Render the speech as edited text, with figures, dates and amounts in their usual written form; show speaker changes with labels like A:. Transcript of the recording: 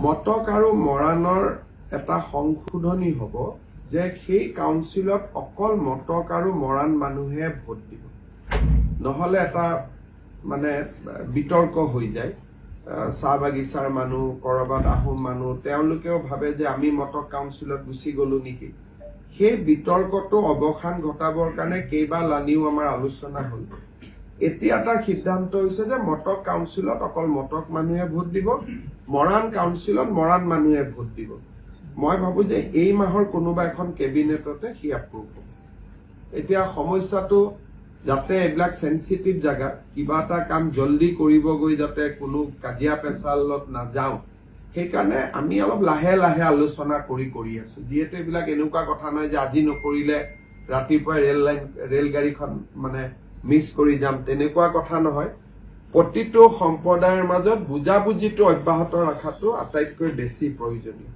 A: মটক আৰু মৰাণৰ এটা সংশোধনী হ'ব যে সেই কাউন্সিলত অকল মটক আৰু মৰাণ মানুহে ভোট দিব, নহলে এটা মানে বিতৰ্ক হৈ যায়। চাহ বাগিচাৰ মানুহ, কৰবাত আহোম মানুহ, তেওঁলোকেও ভাবে যে আমি মটক কাউন্সিলত গুচি গলো নেকি। সেই বিতৰ্কটো অৱসান ঘটাবৰ কাৰণে কেইবালানিও আমাৰ আলোচনা হ'ল। এতিয়া এটা সিদ্ধান্ত হৈছে যে মটক কাউন্সিলত অকল মটক মানুহে ভোট দিব, মৰাণ কাউন্সিলত মৰাণ মানুহে ভোট দিব। মই ভাবো যে এই মাহৰ কোনোবা এখন কেবিনেটতে সি এপ্ৰুভ হ'ব। এতিয়া সমস্যাটো যাতে এইবিলাক সেন্সিটিভ জাগাত কিবা এটা কাম জলদি কৰিব গৈ যাতে কোনো কাজিয়া পেচালত নাযাওঁ, সেইকাৰণে আমি অলপ লাহে লাহে আলোচনা কৰি আছো। যিহেতু এইবিলাক এনেকুৱা কথা নহয় যে আজি নকৰিলে ৰাতিপুৱাই ৰেলগাড়ীখন মানে মিছ কৰি যাম, তেনেকুৱা কথা নহয়। প্ৰতিটো সম্প্ৰদায়ৰ মাজত বুজাবুজিটো অব্যাহত ৰখাটো আটাইতকৈ বেছি প্ৰয়োজনীয়।